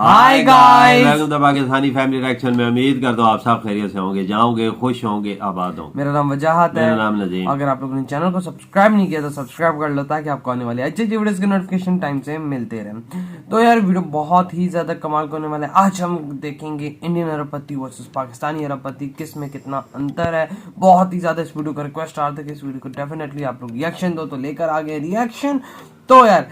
Hi guys, welcome to Pakistani family reaction में। उम्मीद करता हूँ आप सब खैरियत से होंगे, जाओगे, खुश होंगे, आबाद होंगे। मेरा नाम वजाहत है। मेरा नाम नजीम। अगर आप लोगों ने चैनल को सब्सक्राइब नहीं किया तो सब्सक्राइब कर लो ताकि आपको आने वाली अच्छी अच्छी वीडियोस के नोटिफिकेशन टाइम से मिलते रहे। तो यार वीडियो बहुत ही ज्यादा कमाल का होने वाला है। आज हम देखेंगे इंडियन अरबपति वर्सेस पाकिस्तानी अरबपति, किस में कितना अंतर है। बहुत ही ज्यादा इस वीडियो का रिक्वेस्ट आ रहा था कि इस वीडियो को डेफिनेटली आप लोग रिएक्शन दो, तो लेकर आ गए रिएक्शन। तो यार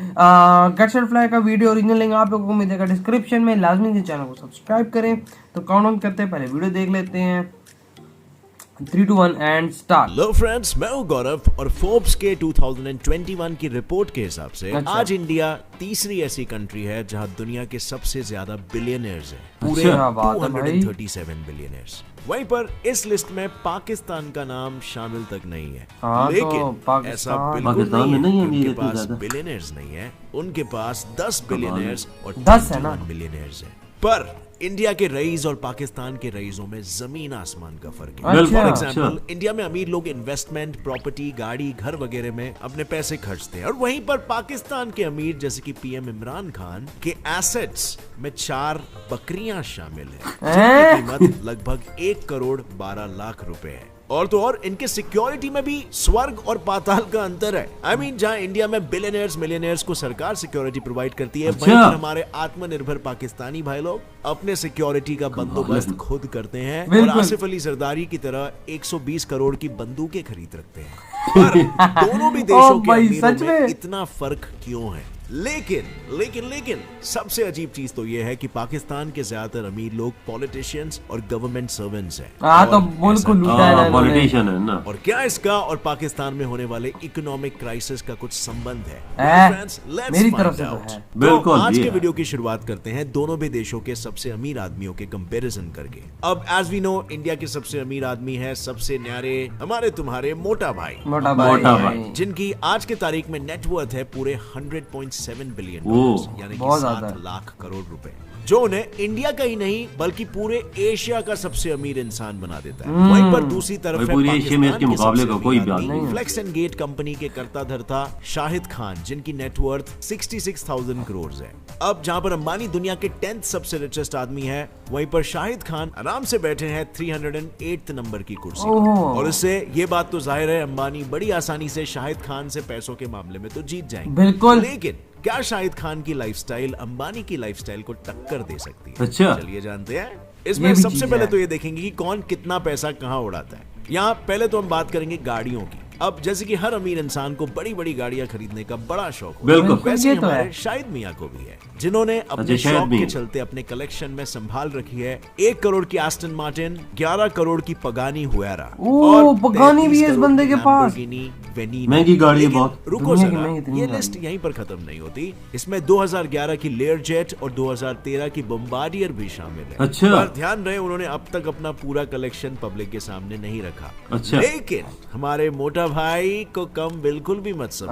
गेट्स एंड फ्लाई का वीडियो ओरिजिनल लिंक आप लोगों को मिलेगा डिस्क्रिप्शन में। लाजमी से चैनल को सब्सक्राइब करें। तो काउंट ऑन करते हैं, पहले वीडियो देख लेते हैं। 3, 2, 1 एंड स्टार्ट। हेलो फ्रेंड्स, मैं हूं गौरव और फोर्ब्स के 2021 की रिपोर्ट के हिसाब से आज इंडिया तीसरी ऐसी कंट्री है जहां दुनिया के सबसे ज्यादा बिलियनियर्स हैं, पूरे 237 बिलियनियर्स। वहीं पर इस लिस्ट में पाकिस्तान का नाम शामिल तक नहीं है। लेकिन ऐसा बिल्कुल नहीं है उनके पास बिलियनियर्स नहीं है, उनके पास 10 बिलियनियर्स और 21 बिलियनियर्स है। पर इंडिया के रईस और पाकिस्तान के रईसों में जमीन आसमान का फर्क है। फॉर एग्जाम्पल, इंडिया में अमीर लोग इन्वेस्टमेंट, प्रॉपर्टी, गाड़ी, घर वगैरह में अपने पैसे खर्चते हैं, और वहीं पर पाकिस्तान के अमीर जैसे कि पीएम इमरान खान के एसेट्स में 4 बकरियां शामिल है, जिनकी कीमत लगभग 1 करोड़ 12 लाख रुपए है। और तो और इनके सिक्योरिटी में भी स्वर्ग और पाताल का अंतर है। I mean, जहां इंडिया में बिलियनर्स मिलियनर्स को सरकार सिक्योरिटी प्रोवाइड करती है, वहीं पर हमारे आत्मनिर्भर पाकिस्तानी भाई लोग अपने सिक्योरिटी का बंदोबस्त खुद करते हैं और आसिफ अली जरदारी की तरह 120 करोड़ की बंदूकें खरीद रखते हैं। पर दोनों भी देशों के अमीरों में इतना फर्क क्यों है? लेकिन सबसे अजीब चीज तो यह है कि पाकिस्तान के ज्यादातर अमीर लोग पॉलिटिशियंस और गवर्नमेंट सर्वेंट्स हैं। तो मुल्क को लूटा है पॉलिटिशियन है ना। और क्या इसका और पाकिस्तान में होने वाले इकोनॉमिक क्राइसिस का कुछ संबंध है? मेरी तरफ से तो है। बिल्कुल। आज के वीडियो की शुरुआत करते हैं दोनों भी देशों के सबसे अमीर आदमियों के कंपैरिजन करके। अब एज वी नो, इंडिया के सबसे अमीर आदमी है सबसे न्यारे हमारे तुम्हारे मोटा भाई, जिनकी आज के तारीख में नेटवर्थ है पूरे 100.7 बिलियन यानी कि 7 लाख करोड़ रुपए, जो उन्हें इंडिया का ही नहीं बल्कि पूरे एशिया का सबसे अमीर इंसान बना देता है। वहीं पर दूसरी तरफ है पाकिस्तान के मुकाबले का कोई बात नहीं। फ्लेक्स एंड गेट कंपनी के कर्ता धर्ता शाहिद खान, जिनकी नेटवर्थ 66,000 करोड़ है। अब जहां पर अंबानी दुनिया के 10th सबसे रिचेस्ट आदमी है, वहीं पर शाहिद खान आराम से बैठे हैं 308th नंबर की कुर्सी पर। और इससे ये बात तो जाहिर है अंबानी बड़ी आसानी से शाहिद खान से पैसों के मामले में तो जीत जाएंगे। बिल्कुल। लेकिन क्या शाहिद खान की लाइफस्टाइल अंबानी की लाइफस्टाइल को टक्कर दे सकती है? अच्छा, चलिए जानते हैं। इसमें सबसे पहले तो ये देखेंगे कि कौन कितना पैसा कहां उड़ाता है। यहाँ पहले तो हम बात करेंगे गाड़ियों की। अब जैसे कि हर अमीर इंसान को बड़ी बड़ी गाड़ियां खरीदने का बड़ा शौक होता है, वैसे ही हमारे शाहिद मियां को भी है, जिन्होंने अपने शौक के चलते अपने कलेक्शन में संभाल रखी है 1 करोड़ की आस्टन मार्टिन, 11 करोड़ की पगानी हुएरा, और पगानी भी है इस बंदे के पास। महंगी गाड़ी है बहुत। रुको जरा, ये लिस्ट यहीं पर खत्म नहीं होती। इसमें 2011 की लेयर जेट और 2013 की बम्बार्डियर भी शामिल है। अच्छा। पर ध्यान रहे, उन्होंने अब तक अपना पूरा कलेक्शन पब्लिक के सामने नहीं रखा। अच्छा। लेकिन हमारे मोटा भाई को कम बिल्कुल भी मत समझो।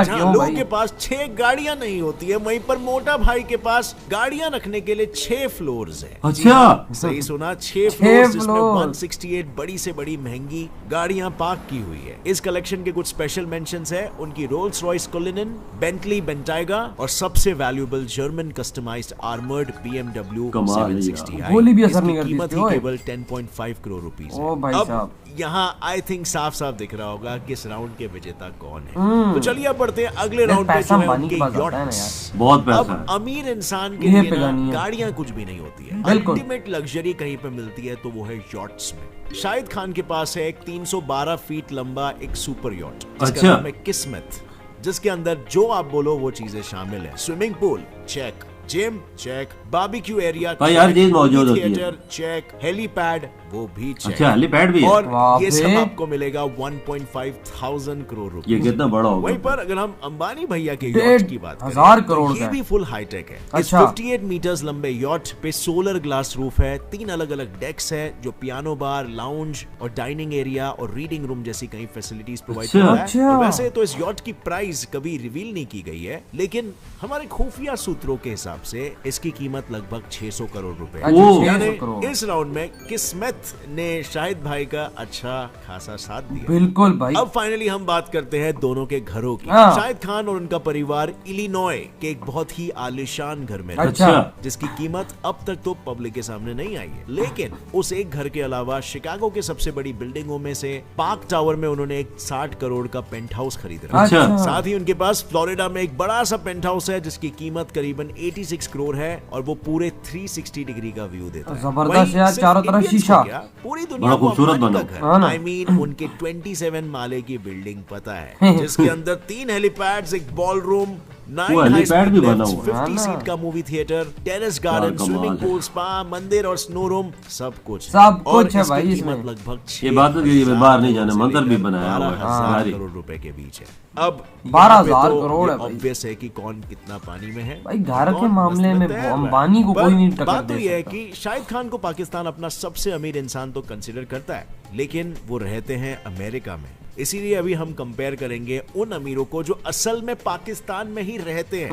जहां लोगों के पास 6 गाड़ियां नहीं होती है, वहीं पर मोटा भाई के पास गाड़ियां रखने के लिए 6 फ्लोर्स है। अच्छा, सही सुना, 6 फ्लोर्स, जिसमें 168 बड़ी से बड़ी महंगी गाड़ियां पार्क की हुई है। इस कलेक्शन के कुछ स्पेशल मेंशंस है उनकी Rolls Royce Cullinan, Bentley Bentayga और सबसे valuable German customised armoured BMW 760i। गोली भी असर नहीं करती, कीमत ही केवल 10.5 करोड़ रुपीस है। अब यहाँ आई थिंक साफ साफ दिख रहा होगा कि इस राउंड के विजेता कौन है। तो चलिए अब बढ़ते हैं अगले राउंड पे, जो है उनके यॉट्स। बहुत पैसा। अब अमीर इंसान के लिए गाड़ियां कुछ भी नहीं होती है, अल्टीमेट लग्जरी कहीं पे मिलती है तो वो है यॉट्स में। शाहिद खान के पास है एक 312 फीट लंबा एक सुपर यॉट, जिसका नाम है किस्मत, जिसके अंदर जो आप बोलो वो चीजें शामिल है। Swimming pool check, gym check, barbecue area मौजूद होती है, थिएटर चेक, हेलीपैड वो भी चेक। अच्छा, हेलीपैड भी है। और ये सब आपको मिलेगा 1.5 करोड़ रुपए। ये कितना बड़ा होगा। वहीं पर अगर हम अंबानी भैया के यॉट की बात करें, 1000 करोड़ ये भी फुल हाईटेक है। अच्छा। इस 58 मीटर्स लंबे यॉट पे सोलर ग्लास रूफ है, 3 अलग अलग डेक्स है जो पियानो बार, लाउंज और डाइनिंग एरिया और रीडिंग रूम जैसी कई फैसिलिटीज प्रोवाइड करता है। वैसे तो इस यॉट की प्राइस कभी रिवील नहीं की गई है, लेकिन हमारे खुफिया सूत्रों के हिसाब से इसकी कीमत कीमत लगभग 600 करोड़ रुपए। अच्छा, 600 यानी करोड़। इस राउंड में किस्मत ने शाहिद भाई का अच्छा खासा साथ दिया। बिल्कुल भाई। अब फाइनली हम बात करते हैं दोनों के घरों की। हाँ। शाहिद खान और उनका परिवार इलिनॉय के एक बहुत ही आलीशान घर में रहते अच्छा। हैं, जिसकी कीमत अब तक तो पब्लिक के सामने नहीं आई है। लेकिन उस एक घर के अलावा शिकागो के सबसे बड़ी बिल्डिंगों में से पार्क टावर में उन्होंने एक 60 करोड़ का पेंट हाउस खरीद रखा है। अच्छा। साथ ही उनके पास फ्लोरिडा में एक बड़ा सा पेंट हाउस है जिसकी कीमत करीबन 86 करोड़ है और वो पूरे 360 डिग्री का व्यू देता है। जबरदस्त वहीं यार, सिर्फ चारों तरफ इंडियंस को शीशा। क्या, पूरी दुनिया बड़ा को खूबसूरत अंबानी बना। का घर, हाँ ना। I mean, उनके 27 माले की बिल्डिंग पता है, जिसके अंदर 3 हेलीपैड्स, एक बॉल रूम, 9 वो हेलीपैड भी बना हुआ है। 50 सीट का मूवी थिएटर, टेनिस क्या गार्डन, कमाल स्विमिंग है। पूल, स्पा, मंदिर और स्नो रूम, सब कुछ सब और कुछ है इसकी भाई कीमत इसमें। लगभग इबादत के लिए 6,000 बाहर नहीं करोड़ जाना, से मंदिर भी लेकर बनाया हुआ है। 12,000 सारी। करोड़ रुपए के बीच है। अब 12,000 करोड़ है भाई। ऑब्वियस है कि कौन कितना पानी में है भाई घर के कौन मामले में मसलत है। अंबानी को पर कोई नहीं टक्कर बात तो दे ये है सकता। कि शाहिद खान को पाकिस्तान अपना सबसे अमीर इंसान तो कंसीडर करता है, लेकिन वो रहते हैं अमेरिका में। इसीलिए अभी हम कंपेयर करेंगे उन अमीरों को जो असल में पाकिस्तान में ही रहते हैं।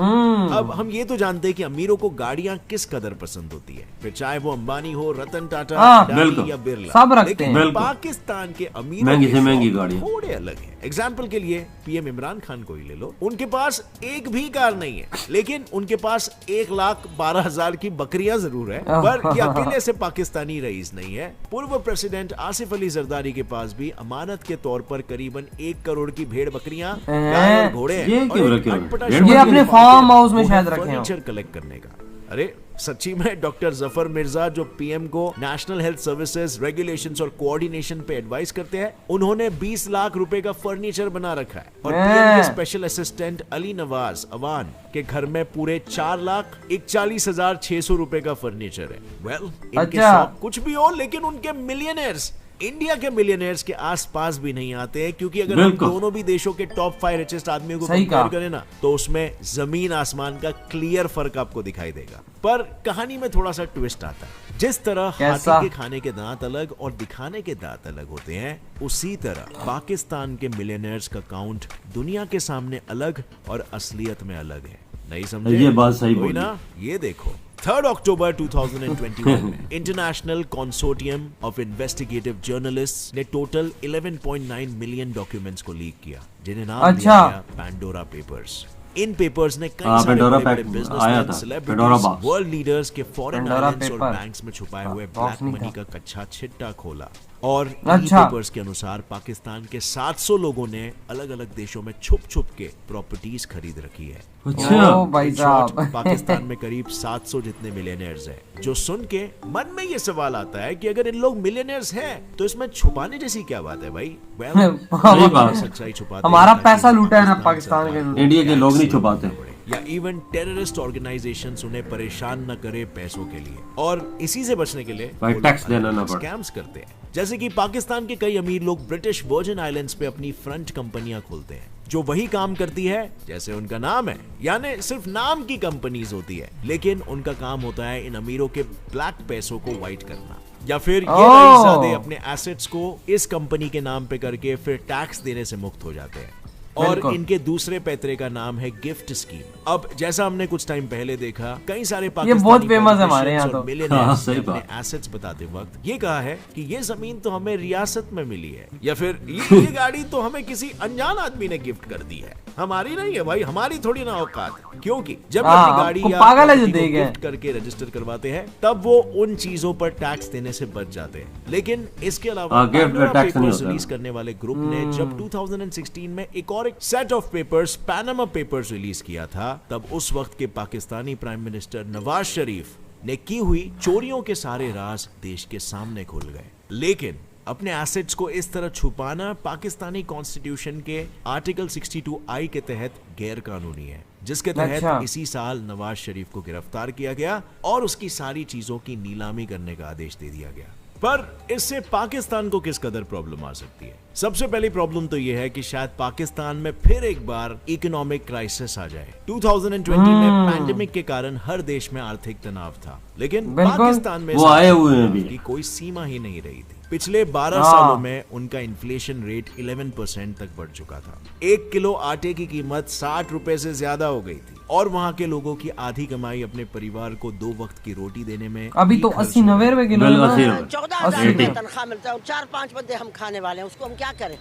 अब हम ये तो जानते हैं कि अमीरों को गाड़ियां किस कदर पसंद होती है, फिर चाहे वो अंबानी हो, रतन टाटा, हाँ, अडानी बिल्कुल। या बिरला, सब रखते लेकिन हैं। बिल्कुल। पाकिस्तान के अमीरों महंगी के से महंगी शौक गाड़ियां। थोड़े अलग है। एग्जाम्पल के लिए पीएम इमरान खान को ही ले लो, उनके पास एक भी कार नहीं है, लेकिन उनके पास 1,12,000 की बकरियां जरूर है, पर ये अकेले से पाकिस्तानी रईस नहीं है। पूर्व प्रेसिडेंट आसिफ अली जरदारी के पास भी अमानत के तौर पर करीबन 1 करोड़ की भेड़ बकरियां, गाय और घोड़े हैं। ये और क्यों एक रखे हुए? अटपटा ये शौक अपने है फार्म हाउस में वो शायद है रखे हों। फर्नीचर कलेक्ट करने का। अरे सच्ची में डॉक्टर जफर मिर्जा जो पीएम को नेशनल हेल्थ सर्विसेज, रेगुलेशंस और कोऑर्डिनेशन पे एडवाइस करते हैं, उन्होंने 20 लाख रुपए का फर्नीचर बना रखा है। और पीएम के स्पेशल असिस्टेंट अली नवाज अवान के घर में पूरे 4,41,600 रुपए का फर्नीचर है। वेल, इनके अच्छा। शौक कुछ भी हो, लेकिन उनके मिलियनेयर्स इंडिया के मिलियनेयर्स के आसपास भी नहीं आते हैं, क्योंकि अगर हम बिल्कुल। दोनों भी देशों के टॉप 5 रिचेस्ट आदमियों को सही कंपेयर कहा। करें ना, तो उसमें जमीन आसमान का क्लियर फर्क आपको दिखाई देगा। पर कहानी में थोड़ा सा ट्विस्ट आता है। जिस तरह कैसा? हाथी के खाने के दांत अलग और दिखाने के दांत अलग होते हैं, उसी तरह पाकिस्तान के मिलियनेयर्स का काउंट दुनिया के सामने अलग और असलियत में अलग है। नहीं समझे? ये बात सही कोई बोली। ना, ये देखो 3 अक्टूबर 2021 में international consortium of investigative journalists ने टोटल 11.9 मिलियन डॉक्यूमेंट्स को लीक किया, जिन्हें नाम अच्छा। दिया गया पैंडोरा पेपर्स। इन पेपर्स ने कई सारे पेंडोरा बड़े-बड़े पैक बिजनेसमैन, आया था, Pandora celebrities, box. World leaders के फॉरेन पेंडोरा आइलैंड्स और पेपर। बैंक्स में छुपाए हुए बॉक्स ब्लैक नहीं मनी था। का कच्चा छिट्टा खोला। और अच्छा। पेपर्स के अनुसार पाकिस्तान के 700 लोगों ने अलग-अलग देशों में छुप-छुप के प्रॉपर्टीज खरीद रखी है। अच्छा। ओ भाई In short, साहब। पाकिस्तान में करीब 700 जितने मिलियनेयर्स हैं, जो सुन के मन में ये सवाल आता है कि अगर इन लोग मिलियनेयर्स हैं, तो इसमें छुपाने जैसी क्या बात है भाई? Well, सही बात। सच्चाई छुपाते हमारा हैं ताकि पैसा लूटा है ना पाकिस्तान पाकिस्तान सरकार के। इंडिया के लोग नहीं छुपाते। या इवन टेररिस्ट ऑर्गेनाइजेशंस उन्हें परेशान न करे पैसों के लिए, और इसी से बचने के लिए भाई, वो टैक्स लोग देना ना अलग-अलग पड़े। स्कैम्स करते हैं। जैसे कि पाकिस्तान के कई अमीर लोग ब्रिटिश वर्जिन आइलैंड्स पे अपनी फ्रंट कंपनियां खोलते हैं, जो वही काम करती है जैसे उनका नाम है, यानी सिर्फ नाम की कंपनीज होती है, लेकिन उनका काम होता है इन अमीरों के ब्लैक पैसों को व्हाइट करना, या फिर ये रईसज़ादे अपने एसेट्स को इस कंपनी के नाम पे करके फिर टैक्स देने से मुक्त हो जाते हैं। और बिल्कुल। इनके दूसरे पैतरे का नाम है गिफ्ट स्कीम। अब जैसा हमने कुछ टाइम पहले देखा, कई सारे ये बहुत famous है हमारे यहाँ तो। हाँ, सही अपने बात। एसेट्स बताते वक्त ये कहा है कि ये जमीन तो हमें रियासत में मिली है, या फिर ये गाड़ी तो हमें किसी अनजान आदमी ने गिफ्ट कर दी है, हमारी नहीं है भाई, हमारी थोड़ी ना औकात। क्योंकि जब हाँ, अपनी गाड़ी आपको या पागल है जो property को देगा। गिफ्ट करके रजिस्टर करवाते हैं, तब वो उन चीजों पर टैक्स देने से बच जाते हैं। लेकिन इसके अलावा हाँ, गिफ्ट पे पैनोरा टैक्स नहीं पेपर्स होता। रिलीज करने वाले ग्रुप ने जब 2016 में एक और एक set of papers, Panama papers release किया था, तब उस वक्त के पाकिस्तानी प्राइम मिनिस्टर नवाज शरीफ ने की हुई चोरियों के सारे राज देश के सामने खुल गए। लेकिन अपने एसेट्स को इस तरह छुपाना पाकिस्तानी कॉन्स्टिट्यूशन के आर्टिकल 62I के तहत गैर कानूनी है, जिसके तहत अच्छा। इसी साल नवाज शरीफ को गिरफ्तार किया गया और उसकी सारी चीजों की नीलामी करने का आदेश दे दिया गया। पर इससे पाकिस्तान को किस कदर प्रॉब्लम आ सकती है? सबसे पहली प्रॉब्लम तो यह है कि शायद पाकिस्तान में फिर एक बार इकोनॉमिक क्राइसिस आ जाए। 2020 में पैंडेमिक के कारण हर देश में आर्थिक तनाव था, लेकिन बिल्कुल। पाकिस्तान में वो आए हुए हैं अभी। की कोई सीमा ही नहीं रही थी। पिछले 12 हाँ। सालों में उनका इन्फ्लेशन रेट 11% तक बढ़ चुका था। 1 किलो आटे की कीमत 60 रुपए से ज्यादा हो गई थी। और वहाँ के लोगों की आधी कमाई अपने परिवार को 2 वक्त की रोटी देने में अभी तो 80-90 रुपए किलो है बिल्कुल, ना। 80 रुपए। 14,000 रुपए तनख्वाह मिलता है और 4-5 बंदे हम खाने वाले हैं, उसको हम क्या करें।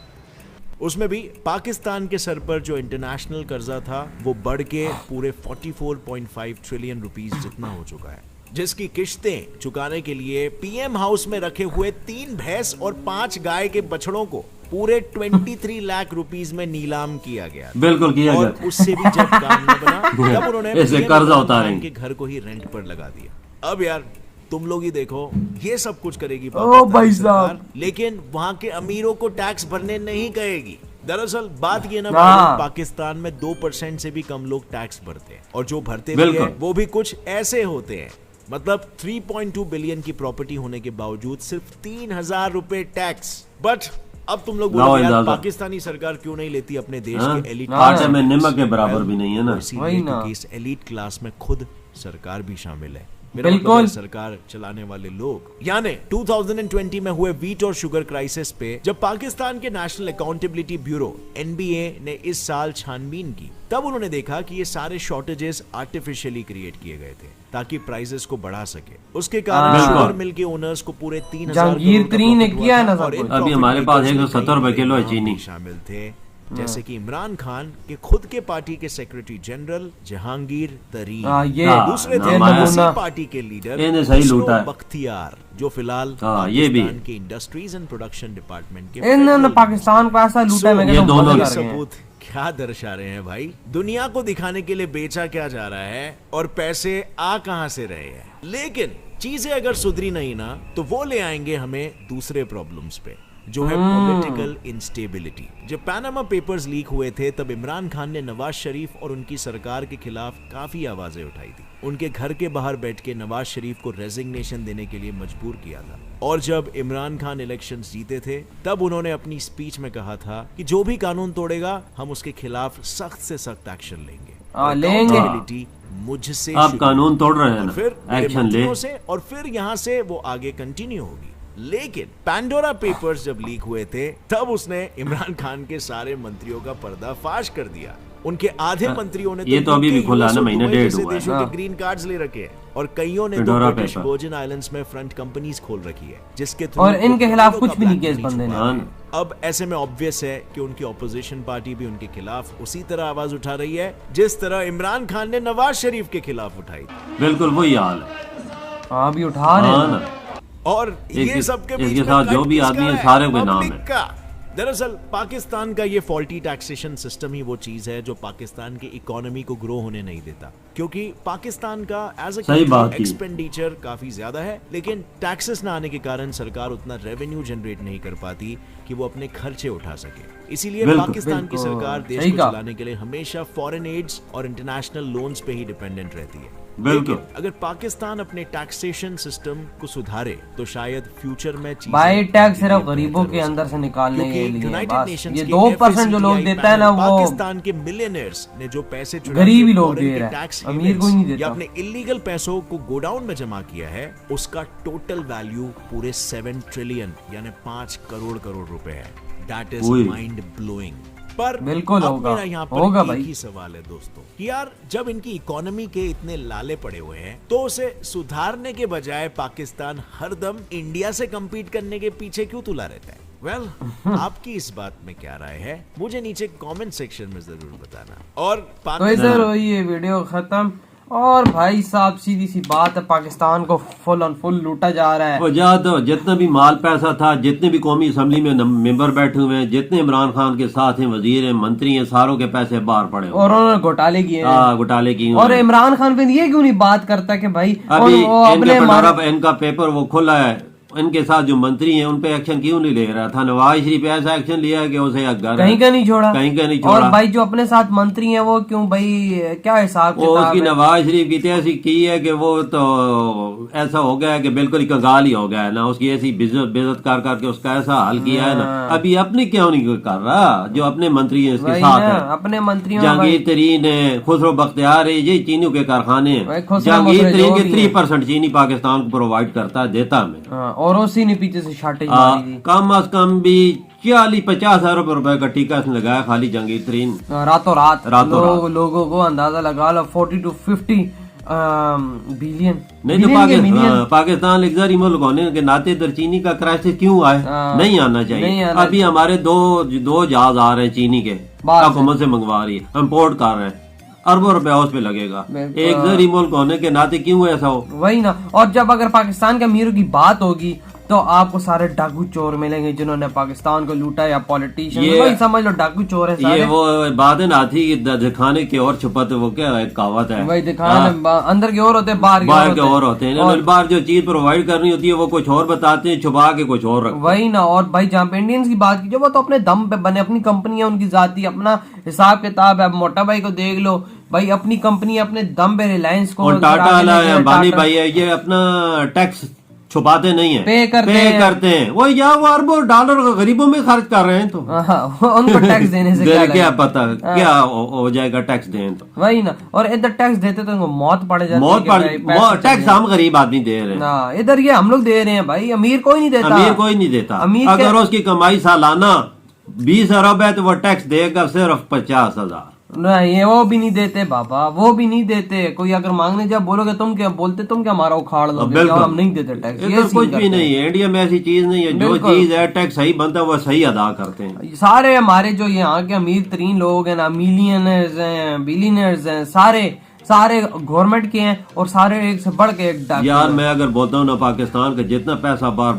उसमें भी पाकिस्तान के सर पर जो इंटरनेशनल कर्जा था वो बढ़ के पूरे 44.5 ट्रिलियन रुपीस जितना हो चुका है, जिसकी किश्तें चुकाने के लिए पीएम हाउस में रखे हुए 3 भैंस और 5 गाय के बछड़ों को पूरे 23 लाख रुपीस में नीलाम किया गया। बिल्कुल किया और गया। उससे भी जब काम न बना तब उन्होंने ऐसे PM कर्जा इमरान उतारेंगे। खान के घर को ही रेंट पर लगा दिया। अब यार तुम लोग ही देखो, ये सब कुछ करेगी ओ पाकिस्तान भाई सरकार, साहब। लेकिन वहां के अमीरों को टैक्स भरने नहीं कहेगी। दरअसल बात ये ना हाँ। पाकिस्तान में 2% से भी कम लोग टैक्स भरते हैं, और जो भरते भी बिल्कुल। हैं वो भी कुछ ऐसे होते हैं, मतलब 3.2 बिलियन की प्रॉपर्टी होने के बावजूद सिर्फ 3,000 रुपए टैक्स। बट अब तुम लोग लाओ बोलोगे यार अंदाजा। पाकिस्तानी सरकार क्यों नहीं लेती अपने देश हाँ? के एलिट आटे में नमक के बराबर भी नहीं है ना। इसीलिए वही ना। क्योंकि इस एलिट क्लास में खुद सरकार भी शामिल है। बिल्कुल। मतलब सरकार चलाने वाले लोग। यानी 2020 में हुए वीट और शुगर क्राइसिस पे जब पाकिस्तान के नेशनल अकाउंटेबिलिटी ब्यूरो एनबीए ने इस साल छानबीन की, तब उन्होंने देखा कि ये सारे शॉर्टेजेस आर्टिफिशियली क्रिएट किए गए थे ताकि प्राइसेस को बढ़ा सके। उसके कारण हाँ। शुगर मिल के ओनर्स को पूरे 3,000 जहांगीर तरीन ने किया है ना सब और इन कुछ। अभी profit हमारे पास makers में 170 रुपए कई किलो है नाम चीनी। भी शामिल थे, जैसे कि इमरान खान के खुद के पार्टी के सेक्रेटरी जनरल जहांगीर तरीन। ये हाँ, दूसरे थे नमाया। उसी पार्टी के लीडर इन्हें सही खुसरो लूटा है। बख्तियार, जो फिलहाल हाँ, ये भी पाकिस्तान के इंडस्ट्रीज एंड प्रोडक्शन डिपार्टमेंट के इन्होंने पाकिस्तान को ऐसा लूटा है, मैं ये कहता हूँ दोनों मजे ये कर गए हैं। सबूत क्या दर्शा रहे हैं भाई? दुनिया को दिखाने के लिए बेचा क्या जा रहा है और पैसे आ कहां से रहे हैं। लेकिन चीजें अगर सुधरी नहीं ना तो वो ले आएंगे हमें दूसरे प्रॉब्लम्स पे, जो है पॉलिटिकल इंस्टेबिलिटी। जब पैनामा पेपर्स लीक हुए थे तब इमरान खान ने नवाज शरीफ और उनकी सरकार के खिलाफ काफी आवाजें उठाई थी। उनके घर के बाहर बैठ के नवाज शरीफ को रेजिग्नेशन देने के लिए मजबूर किया था। और जब इमरान खान इलेक्शंस जीते थे तब उन्होंने अपनी स्पीच में कहा था कि जो भी कानून तोड़ेगा हम उसके खिलाफ सख्त से सख्त एक्शन लेंगे। और लेंगे। accountability मुझसे आप शुरू कानून तोड़ रहे हैं और ना, फिर मेरे एक्शन ले। मंत्रियों से, और फिर यहाँ से वो आगे कंटिन्यू होगी। लेकिन पैंडोरा पेपर्स जब लीक हुए थे तब उसने इमरान खान के सारे मंत्रियों का पर्दाफाश कर दिया। उनके आधे मंत्रियों ने ये तो अभी भी UK, खुला US ना, और महीने दुबई डेढ़ जैसे हुआ है। देशों हाँ। के ग्रीन कार्ड्स ले रखे हैं, और कईयों ने तो Pandora British paper. Virgin islands में फ्रंट कंपनीज खोल रखी है, जिसके और through इनके वो खिलाफ करोड़ों कुछ का भी नहीं black केस money बंदे ने। छुपा रहे हाँ। हैं। अब ऐसे में ऑब्वियस है कि उनकी ऑपोजिशन पार्टी भी उनके खिलाफ उसी तरह आवाज उठा रही है जिस तरह इमरान खान ने नवाज शरीफ के खिलाफ उठाई। बिल्कुल वही हाल है। हाँ अभी उठा रहे हाँ हैं। ना। और ये इसके- सबके इसके बीच में साथ कट जो भी किसका आदमी है, है? सारे के नाम पब्लिक है। का। दरअसल पाकिस्तान का ये फॉल्टी टैक्सेशन सिस्टम ही वो चीज है जो पाकिस्तान की इकोनॉमी को ग्रो होने नहीं देता, क्योंकि पाकिस्तान का एज सही बात अ की। एक्सपेंडिचर काफी ज्यादा है, लेकिन टैक्सेस ना आने के कारण सरकार उतना रेवेन्यू जनरेट नहीं कर पाती कि वो अपने खर्चे उठा सके। इसीलिए बिल्कुल, पाकिस्तान की बिल्कुल। सरकार देश सही को कहा। चलाने के लिए हमेशा फॉरेन एड्स और इंटरनेशनल लोन्स पे ही डिपेंडेंट रहती है। बिल्कुल। लेकिन अगर पाकिस्तान अपने टैक्सेशन सिस्टम को सुधारे तो शायद फ्यूचर में चीजें भाई टैक्स सिर्फ बेहतर गरीबों हो के अंदर से सके। निकालने क्योंकि के लिए यूनाइटेड बस। नेशंस ये के 2% जो लोग FATI देता है ना पैनल वो पाकिस्तान के मिलियनेयर्स ने जो पैसे चुरा गरीब के ही लोग फॉरेन दे के रहा है, टैक्स अमीर को ही नहीं हेवन्स देता। या अपने इलीगल पैसों को गोडाउन में जमा किया है, उसका टोटल वैल्यू पूरे 7 ट्रिलियन यानी 5 करोड़ रुपए है। दैट इज ओए। Mind blowing. पर बिल्कुल अब होगा। मेरा यहाँ पर होगा एक भाई। ही सवाल है दोस्तों कि यार जब इनकी इकोनॉमी के इतने लाले पड़े हुए हैं तो उसे सुधारने के बजाय पाकिस्तान हरदम इंडिया से compete करने के पीछे क्यों तुला रहता है? वेल आपकी इस बात में क्या राय है मुझे नीचे कमेंट सेक्शन में जरूर बताना। और तो पाकिस्तान इधर हुई ये वीडियो खत्म। और भाई साहब सीधी सी बात है, पाकिस्तान को फुल ऑन फुल लूटा जा रहा है। वो तो जितना भी माल पैसा था, जितने भी कौमी असम्बली में मेंबर बैठे हुए हैं, जितने इमरान खान के साथ हैं, वजीर हैं, मंत्री हैं, सारों के पैसे बाहर पड़े हुए और उन्होंने घोटाले किए हैं। घोटाले की और इमरान खान फिर ये क्यों नहीं बात करता कि भाई अभी वो अपने इनका पेपर वो खुला है, इनके साथ जो मंत्री हैं उन पे एक्शन क्यों नहीं ले रहा था? नवाज शरीफ ऐसा एक्शन लिया कि उसे घर कहीं का नहीं छोड़ा। कहीं का नहीं और छोड़ा। भाई जो अपने साथ मंत्री हैं वो क्यों भाई, क्या हिसाब वो किताब उसकी है? नवाज शरीफ की ऐसी की है कि वो तो ऐसा हो गया है कि बिल्कुल ही कंगाल ही हो गया है ना। उसकी ऐसी बेइज्जत कर करके उसका ऐसा हाल किया है ना। अभी अपनी क्यों नहीं कर रहा? जो अपने मंत्री हैं इसके वही साथ ना, है, अपने मंत्रियों में जहांगीर भाई- तरीन है, खुसरो बख्तियार है, ये चीनियों के कारखाने भाई हैं। खुसरो जहांगीर बख्तियार तरीन जो के भी 3% चीनी पाकिस्तान को प्रोवाइड करता है, देता हमें। हाँ, और उसी ने पीछे से शार्टेज हाँ, मारी थी। कम अज कम भी 40-50 अरब रुपए का टीका इसने लगाया खाली जहांगीर तरीन। रातों रात रातों लोगों को अंदाजा लगा लो 40 to 50 बिलियन नहीं तो पाकिस्तान लग्जरी मुल्क होने के नाते इधर चीनी का क्राइसिस क्यों आए? नहीं आना चाहिए। अभी हमारे दो जहाज आ रहे हैं चीनी के, हुकूमत से मंगवा रही है, इम्पोर्ट कर रहे हैं, अरबों रुपया उस पे लगेगा। एक जरी मुल्क होने के नाते क्यों ऐसा हो? वही ना। और जब अगर पाकिस्तान के अमीरों की बात होगी तो आपको सारे डाकू चोर मिलेंगे जिन्होंने पाकिस्तान को लूटा, या पॉलिटिशियन, वही समझ लो डाकू चोर है सारे। ये वो बात है ना थी कि दिखाने के और छुपाते, वो क्या एक कहावत है, वही दिखाने अंदर के और होते हैं, बाहर के और होते हैं। बाहर जो चीज प्रोवाइड करनी होती है वो कुछ और बताते हैं, छुपा के कुछ और रखते हैं। वही ना। और भाई जहाँ पे इंडियंस की बात की जो वो तो अपने दम पे बने, अपनी कंपनी है उनकी जाती, अपना हिसाब किताब है। मोटा भाई को देख लो भाई, अपनी कंपनी अपने दम पे, रिलायंस को, टाटा अंबानी भाई है, ये अपना टैक्स छुपाते नहीं है, पे करते हैं। वो अरबों डॉलर गरीबों में खर्च कर रहे हैं, तो उनको टैक्स देने से क्या पता क्या हो जाएगा टैक्स दें तो। वही ना। और इधर टैक्स देते तो इनको मौत पड़ जाती है। टैक्स हम गरीब आदमी दे रहे हैं, इधर ये हम लोग दे रहे हैं भाई, अमीर कोई नहीं देता। अगर उसकी कमाई सालाना 20 अरब है तो वो टैक्स देगा सिर्फ 50,000। नहीं, ये वो भी नहीं देते बाबा, वो भी नहीं देते। कोई अगर मांगने जब बोलोगे तुम क्या बोलते, तुम क्या हमारा उखाड़ लोगे, हम नहीं देते टैक्स। ये कुछ भी नहीं है, इंडिया में ऐसी चीज नहीं है। जो चीज है टैक्स सही बनता है वो सही अदा करते हैं सारे। हमारे जो यहाँ के अमीर तरीन लोग हैं ना, मिलियनर्स हैं, बिलियनर्स हैं, सारे गवर्नमेंट के हैं, और सारे एक से बढ़ के एक डाकू। यार मैं अगर बोलता हूँ ना, पाकिस्तान का जितना पैसा बाहर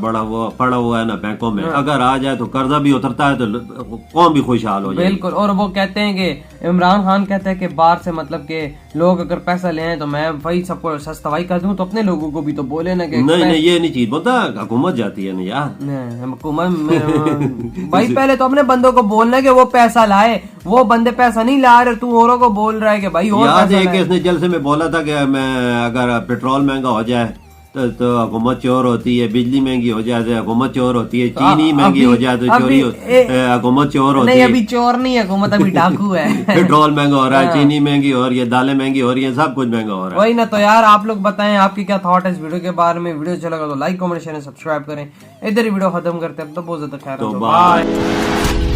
पड़ा हुआ है ना बैंकों में, अगर आ जाए तो कर्जा भी उतरता है तो कौन भी खुशहाल हो जाए। बिल्कुल। और वो कहते हैं कि इमरान खान कहते हैं कि बाहर से मतलब के लोग अगर पैसा ले आए तो मैं वही सबको सस्ताई कर दूं, तो अपने लोगों को भी तो बोले ना कि नहीं ये नहीं चीज बोलता, हुकूमत जाती है ना यार, हुकूमत भाई पहले तो अपने बंदों को बोलना कि वो पैसा लाए, वो बंदे पैसा नहीं ला रहे, तू औरों को बोल रहा है कि भाई और याद है कि इसने जलसे में बोला था कि मैं अगर पेट्रोल महंगा हो जाए तो हुकूमत चोर होती है, बिजली महंगी हो जाए तो हुकूमत चोर होती है, चीनी महंगी हो जाए तो चोरी हुकूमत चोर होती है। नहीं, अभी चोर नहीं है हुकूमत, अभी डाकू है। पेट्रोल महंगा हो रहा है, चीनी महंगी हो रही है, दालें महंगी हो रही है, सब कुछ महंगा हो रहा है। वही ना। तो यार आप लोग बताएं आपकी क्या थॉट है इस वीडियो के बारे में। वीडियो अच्छा लगा तो लाइक कमेंट शेयर सब्सक्राइब करें। इधर ही वीडियो खत्म करते हैं, अब तो बहुत ज्यादा खैर, बाय।